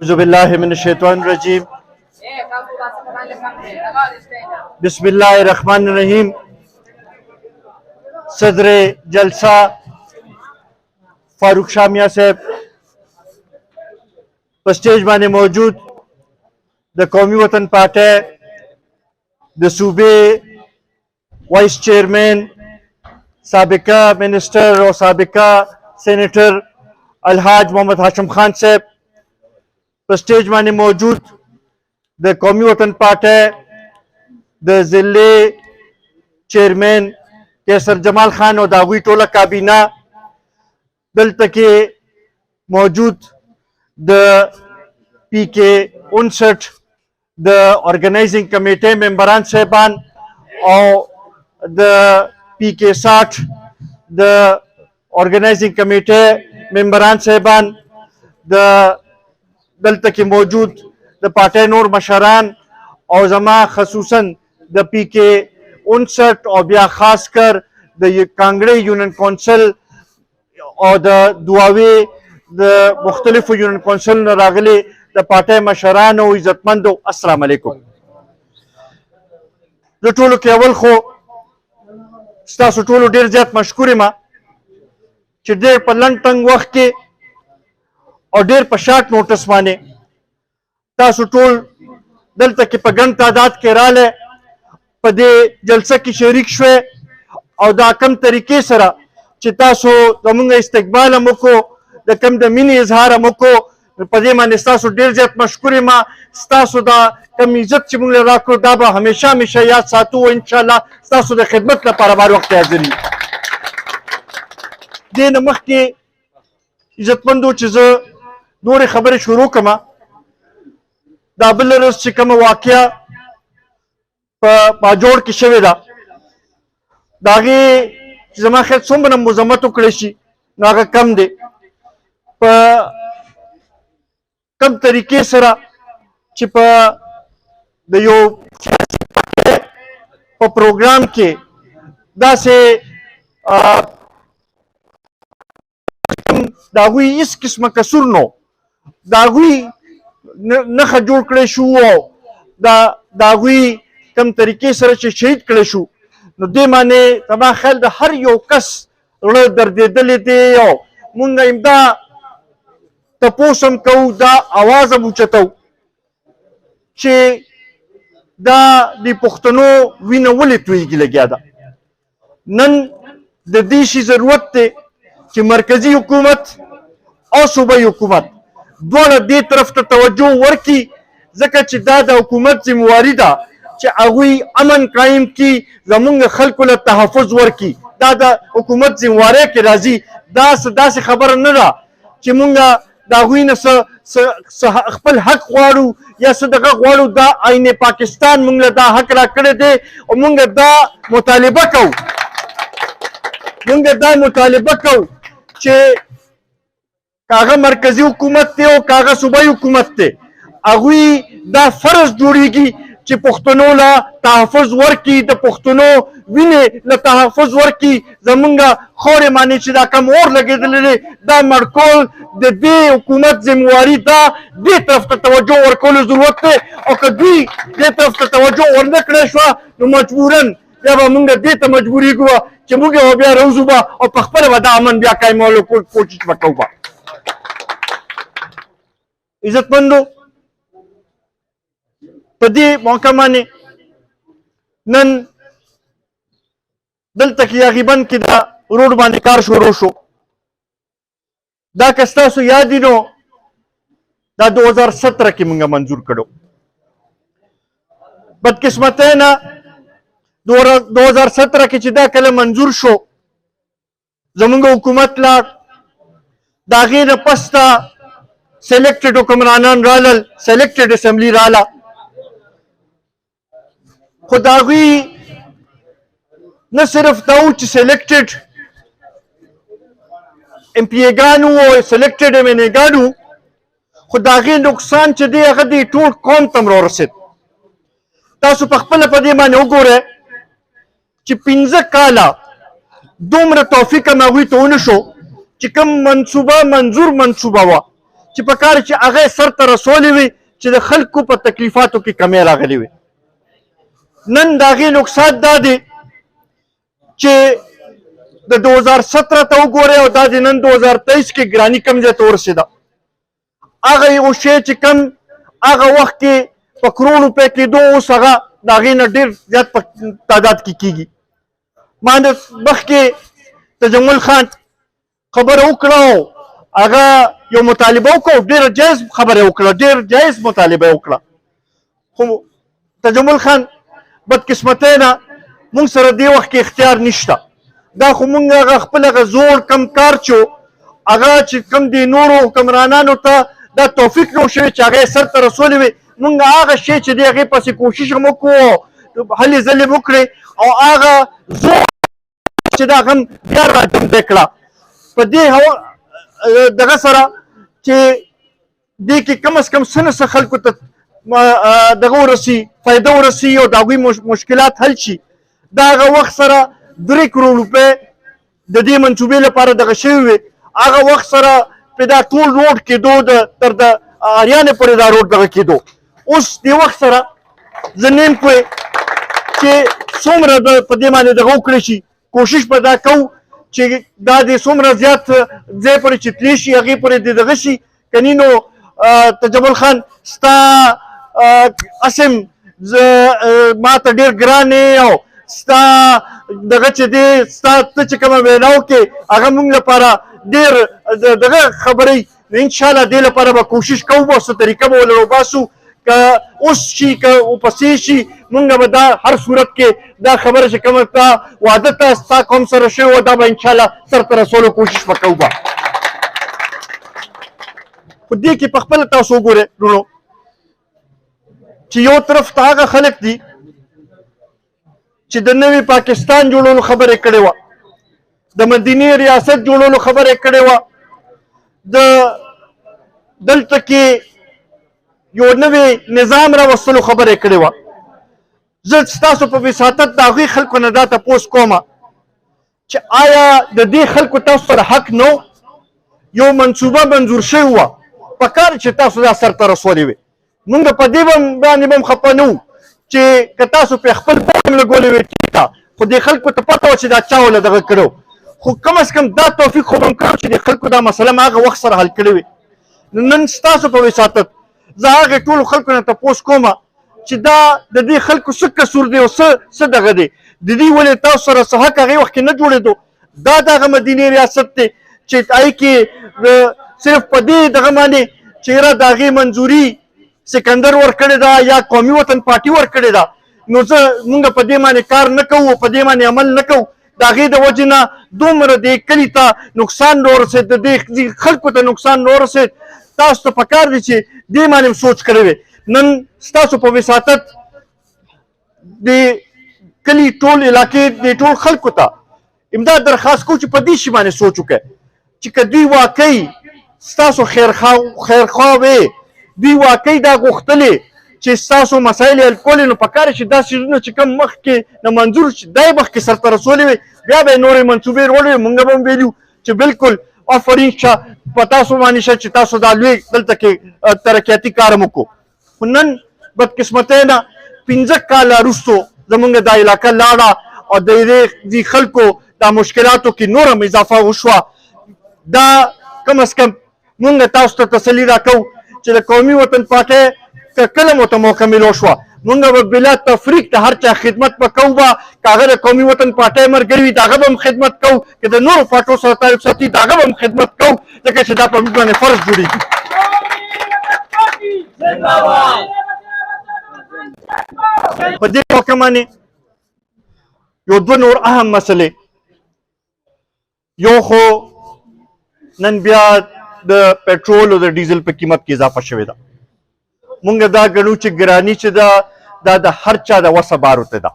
औज़ुबिल्लाहिमिनश्शैतानिर्रजीम बिस्मिल्लाहिर्रहमानिर्रहीम। सदर जलसा फारूक शाह मियां साहब पर स्टेज माने मौजूद द कौमी वतन पार्टी द सूबे वाइस चेयरमैन साबिका मिनिस्टर और साबिका सेनेटर अलहाज मोहम्मद हाशिम खान साहब पर स्टेज माने मौजूद द कौमी वतन पार्टी द जिले चेयरमैन कैसर जमाल खान और दागुई टोला काबीना दल तक मौजूद द PK 59 द ऑर्गेनाइजिंग कमेटी मेंबरान साहबान और द PK 60 द ऑर्गेनाइजिंग कमेटी मेंबरान साहबान द दल तक मौजूद द पार्टी नूर मशरान और जमा खसूसन द PK 59 और बिया खासकर द कांगड़े यूनियन कौंसिल और द दुआवे द मुख्तलिफ यूनियन कौंसिल न रागले द पार्टी मशरान और इज्जतमंदो अस्सलाम वालेकुम। द टोलो के अवल खो स्तासु टोलो ढेर ज्यादा मशकूर मा कि ढेर पर लंग तंग वक्त के और ढेर पर शार्ट नोटिस माने तासु टोल दल तक पर गण तादाद के राले पदे जलसा की शरीक शुए और दा कम तरीके सरा चितासो दमुंगा इस्तकबाल मुको द कम द मिनी इजहार मुको पदे माने स्तासो ढेर ज्यादा मशकूर मा स्तासो दा कम इज्जत चिमुंगले राखो दाबा हमेशा हमेशा याद सातु इंशाल्लाह स्तासो द खिदमत ला पारा बार वक्त हाजिरी दे नमख के इज्जतमंदो चीज नूर खबर शुरू कमा दाबल रस चिकम वाकया बाजोड़ की शवेदा दागे जमा खेत सोमन मुजम्मत उकड़ेशी नागा कम दे कम तरीके सरा चिपा दयो प्रोग्राम के दा से दागुई इस किस्म का सुरनो दागुई न खजूर करे शू दागुई कम तरीके सर शहीद करे शू नो दे माने तमा ख्याल द हर यो कस दर्द दले दे यो मुंगा इमदा तपोसम कौ दा आवाज अबुचतौ चे दा दी पुख्तनो विना वले तुईगी लग्या दा नन द देशी जरूरत थे कि मरकजी हुकूमत और सूबाई हुकूमत दोनों दे तरफ तो तवज्जो वर्की जका ची दादा हुकूमत जिम्मेवारी दा ची अगुई अमन कायम की जमुंग खल्कुल तहफुज वर्की दादा हुकूमत जिम्मेवारी के राजी दास खबर न रा ची मुंगा दागुई न खपल हक वाड़ू या सदका वाड़ू दा आईने पाकिस्तान मुंगला दा हक रा करे दे और मुंगा दा मुतालिबा कौ चे कागा मरकजी हुकूमत थे और कागा सूबाई हुकूमत थे अगुई दा फर्ज जोड़ेगी चे पुख्तनो ला तहफुज वर्की द पुख्तनो विने ला तहफुज वर्की जमुंगा खोरे माने चे दा कम और लगे दले दा मरकोल दे हुकूमत जिम्मेवारी दा दे तरफ तवज्जो और कोल जरूरत है और कभी दे तरफ तवज्जो और न करे शवा तो मजबूरन जब मुंगा दे त मजबूरी गुआ चे मुंगे हो बिया रोजुबा और पखपर वदा अमन बिया कायम वालो कोशिश बकौबा इज्जतमंदो पदी मौका माने नन दल तक यागिबन की दा रोड माने कार शुरू शो दा कस्ता सो यादिनो दा 2017 की मुंगा मंजूर करो बदकिस्मत है ना 2017 की चिदा कले मंजूर शो जमुंगा हुकूमत ला दागे न पस्ता सेलेक्टेड हुक्मरानान रालल सेलेक्टेड असेंबली राला खुदागी न सिर्फ दाऊच सेलेक्टेड एमपीए गानू और सेलेक्टेड एमएनए गानू खुदागी नुकसान च दे अगदी टूट कौन तमरो रसिद तासु पखपल पदे माने उगोरे च पिंजा काला دومره توفیق ما وی ته ونشو چې کوم منصوبه منظور منصوبه وا چې په کار چې هغه سر ته رسولې وي چې د خلکو په تکلیفاتو کې کمی راغلی وي. نن د هغې نقصان دا دی چې د 2017 ته وګورئ او دا د نن 2023 کې ګراني کم ځای ته ورسېده. هغه یو شی چې کم هغه وخت کې په کروڑ روپۍ کېدو اوس هغه د هغې نه ډېر زیات په تعداد کې کېږي. ما مخکې تجمل خان خبره وکړه، هغه یو مطالبه وکړه، ډېره جایز خبره وکړه، ډېر جایز مطالبه وکړه. خو تجمل خان بدقسمتۍ نه موږ سره دې وخت کې اختیار نشته. دا خو موږ هغه خپل هغه زوړ کم کار چې هغه چې کم دې نورو حکمرانانو ته دا توفیق نه شوی چې هغه سر ته رسولی وي، موږ هغه شی چې دی هغې پسې کوشش هم وکړو، هلې ځلې هم وکړې او هغه زوړ چې دا هغه هم بیا راجمدی کړه. په دې دغه سره چې دې کې کم از کم څه نه څه خلکو ته دغه ورسي، فایده ورسي او د هغوی مشکلات حل شي. د هغه وخت سره 3 کروڑ روپۍ د دې منصوبې لپاره دغه شوي وي. هغه وخت سره پرې دا ټول روډ کېدو تر د اریانې پورې دا روډ دغه کېدو. اوس دې وخت سره زه نیم پوهې چې څومره په دې باندې دغه وکړی شي. کوشش به دا کوو چې دا دې څومره زیات ځای پورې چې تللی شي هغې پورې دې دغه شي. کني نو تجمل خان ستا اسم ما ته ډېر ګران یې او ستا دغه چې دی ستا ته چې کومه وینا وکړې هغه موږ لپاره ډېر دغه خبرې. انشاءالله دې لپاره به کوشش کوو او څه طریقه به ولر وباسو، که اوس شي که ورپسې شي موږ به دا هر صورت کې دا خبره چې کومه تا واده ته ستا قوم سره شوې وه دا به انشاءالله سرته رسولو کوشش به کوو. به خو دې کې په خپله تاسو وګورئ وروڼو چې یو طرف ته هغه خلک دي چې د نوي پاکستان جوړولو خبرې کړې وه، د مدینې ریاست جوړولو خبرې کړې وه، دلته کې یو نوی نظام راوستلو خبرې کړې وه. زه ستاسو په وساطت د هغوی خلکو نه دا تپوس کومه چې آیا د دې خلکو تاسو سره حق نه یو منصوبه منظور شوې وه، په کار چې تاسو دا سرته رسولې وې. موږ په دې باندې به هم خفه نه وو چې که تاسو پرې خپل پام لګولی وې ټیک ده، خو دې خلکو ته پته وه چې دا چا وله دغه کړی، خو کم از کم دا توفیق خو به هم کړو چې د خلکو دا مسله م هغه وخت سره حل کړې وې. نن ستاسو په وساطت زه هغې ټولو خلکو نه تپوس کومه چې دا د دې خلکو څه قصور دی او څه دغه دی، د دې ولې تاسو سره څه حق هغې وخت کې نه جوړېدو. دا دغه مدینې ریاست دی چې هغې کې صرف په دې دغه باندې چې یاره د هغې منظوري سکندر ورکړې ده یا قومي وطن پارټي ورکړې ده، نو موږ په دې باندې کار نه کوو، په دې باندې عمل نه کوو. د هغې د وجې نه دومره دې کلي ته نقصان نه ورسېد، د دې خلکو ته نقصان نه ورسېد. تاسو ته پکار دی چې دې باندې هم سوچ کړی وی. نن ستاسو په وساطت د کلي ټول علاقې د ټول خلکو ته امداد درخواست کوو چې په دې شي باندې سوچ وکړئ چې که دوی واقعي ستاسو خیرخوا وې، دوی واقعي دا غوښتلې چې ستاسو مسایل حل کولې، نو پکار چې دا څیزونه چې کوم مخکې نه منظور دی مخکې سرته رسولې وې بیا به یې نورې منصوبې وروړې وې. مونږ به هم ویلي چې بالکل آفرین شه په تاسو باندې شه چې تاسو دا لوی دلته کې ترقیاتي کار هم وکړو. خو نن بدقسمتۍ نه 15 کاله وروستو زمونږ دا علاقه لاړه او د دې خلکو دا مشکلاتو کې نور هم اضافه وشوه. دا کم از کم مونږ تاسو ته تسلي راکوو چې د قومي وطن پارټۍ که کله مو ته موقع ملو شوه مونږ به بلا تفریق د هر چا خدمت به کوو. به که هغه د قومي وطن پارټۍ ملګري وي د هغه به هم خدمت کوو، که د نورو پارټو سره تعلق ساتي د هغه به هم خدمت کوو، ځکه چې دا په موږ باندې فرض جوړېږي. په دې موقع باندې یو دوه نور اهم مسلې، یو خو نن بیا د پټرول او د ډیزل په قیمت کې اضافه شوې ده. مونږ دا ګڼو چې ګراني چې ده دا د هر چا د وسه بار ورته ده.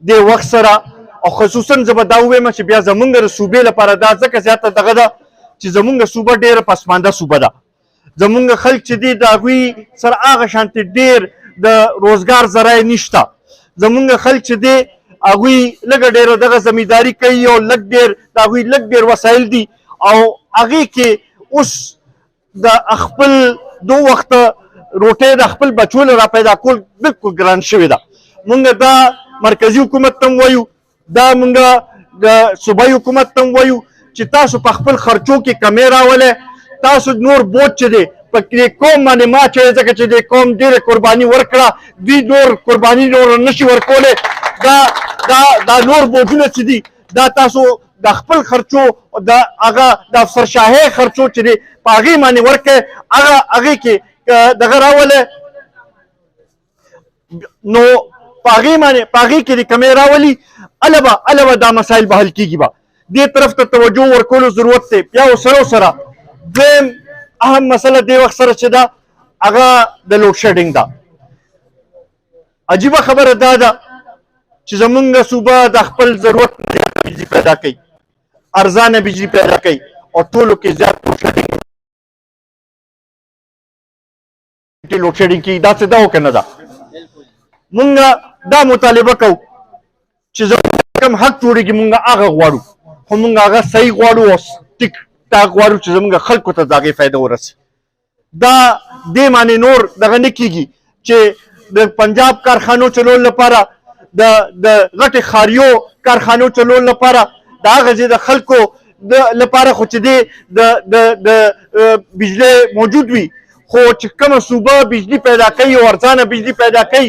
دې وخت سره او خصوصا زه به دا ووایم چې بیا زمونږ د صوبې لپاره دا ځکه زیاته دغه ده چې زمونږ صوبه ډېره پسمانده صوبه ده. زمونږ خلک چې دي د هغوی سره هغه شانتې ډېر د روزګار ذرایع نشته. زمونږ خلک چې دی هغوی لږه ډېره دغه زمینداري کوي او لږ ډېر د هغوی لږ ډېر وسایل دي او هغې کې اوس د خپل دو وخت روټۍ د خپل بچو را پیدا کول بالکل ګران شوې ده. مونږ دا مرکزی حکومت ته وایو، دا مونږ د صوبایي حکومت ته وایو چې تاسو په خپل خرچو کې کمې راولئ. تاسو نور بوج چې دی په دې قوم باندې ما چې ځکه چې دې قوم ډېره قرباني ورکړه، دوی نور قرباني نور نشي ورکولی. دا نور بوجونه چې دي دا تاسو د خپل خرچو د هغه د افسرشاهۍ خرچو چې دی په هغې باندې ورکړئ، هغې کې دغه راولئ. نو په هغې کې د کمې راولي، هله به دا مسایل به حل کېږي. به دې طرف ته توجه ورکولو ضرورت دی. بیا سره دویم اهم مسله دې وخت سره چې ده هغه د لوډ شیډینګ ده. عجیبه خبره دا ده چې زمونږ صوبه د خپل ضرورت نه زیاته بجلي پیدا کوي، ارزانه بجلي پیدا کوي او ټولو کې زیات لوډ شیډینګ کېږي. داسې ده او که نه ده؟ مونږ دا مطالبه کوو چې زمونږ کوم حق جوړېږي مونږ هغه غواړو، خو مونږ هغه صحیح غواړو او ټیک ټاک غواړو چې زمونږ خلکو ته د هغې فایده ورسي. دا دې معنی نور دغه نه کېږي چې د پنجاب کارخانو چلولو لپاره د غټې ښاریو کارخانو چلولو لپاره د هغه ځای د خلکو لپاره خو چې دی د بجلی موجود وي، خو چې کومه صوبه بجلی پیدا کوي او ارزانه بجلی پیدا کوي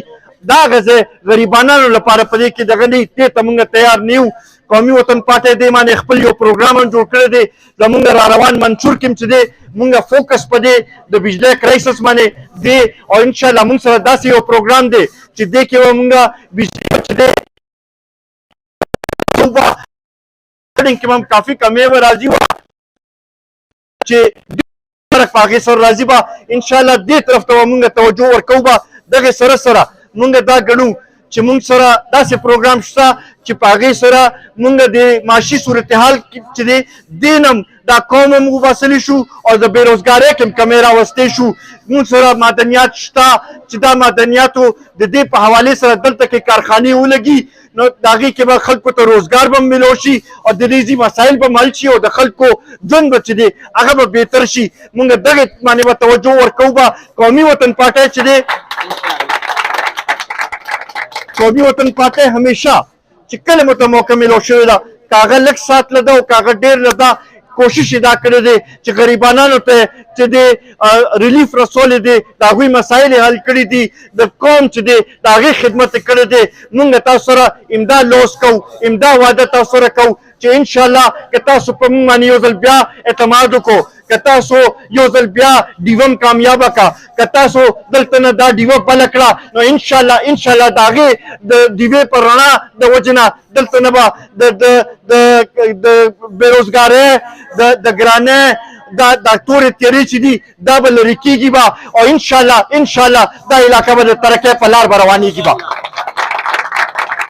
دا هغه ځای غریبانانو لپاره په دې کې دغه نه دې ته موږ تیار نه یو. قومي وطن پارټۍ دې باندې خپل یو پروګرام هم جوړ کړی دی. زمونږ را روان منشور کې هم چې دی مونږ فوکس په دې د بجلی کرایسس باندې دی او انشاءالله مونږ سره داسې یو پروګرام دی چې دې کې به مونږ بجلی چې دی کې هم کافي کمې به راځي چې فرق په هغې سره راځي. به انشاءالله دې طرف ته به مونږ توجه ورکوو. به دغې سره مونږ دا ګڼو چې مونږ سره داسې پروګرام شته چې په هغې سره مونږ د معاشي صورتحال چې دی دې نه هم دا قوم هم وباسلی شو او د بېروزګارۍ کې هم کمې راوستی شو. مونږ سره معدنیات شته چې دا معدنیاتو د دې په حوالې سره دلته کې کارخانې ولګي، نو د هغې کې به خلکو ته روزګار به میلو شي او د ریزي مسایل به حل شي او د خلکو ژوند به چې دی هغه به بهتر شي. مونږ دغې باندې به توجه ورکوو. به قومي وطن پارټۍ چې دی قومي وطن پارټۍ همیشه چې کله مو ته موقع میلو شوې ده که هغه لږ ساعت له ده او که هغه ډېر له ده کوشش یې دا کړی دی چې غریبانانو ته چې دی ریلیف رسولی دی، د هغوی مسایل یې حل کړي دي، د قوم چې دی د هغې خدمت یې کړی دی. مونږ تاسو سره امدا لوس کوو، امدا وعده تاسو سره کوو چې انشاءالله که تاسو په مونږ باندې یو ځل بیا اعتماد وکړو، که تاسو یو ځل بیا ډیوه کامیابه کړه، که تاسو دلته نه دا ډیوه بله کړه، نو انشاءالله د هغې د ډیوې په رڼا د وجې نه دلته نه به د بېروزګارۍ د ګرانۍ دا تورې تیرې چې دي دا به لرې کېږي. به او انشاءالله دا علاقه به د ترقۍ په لار به روانېږي. به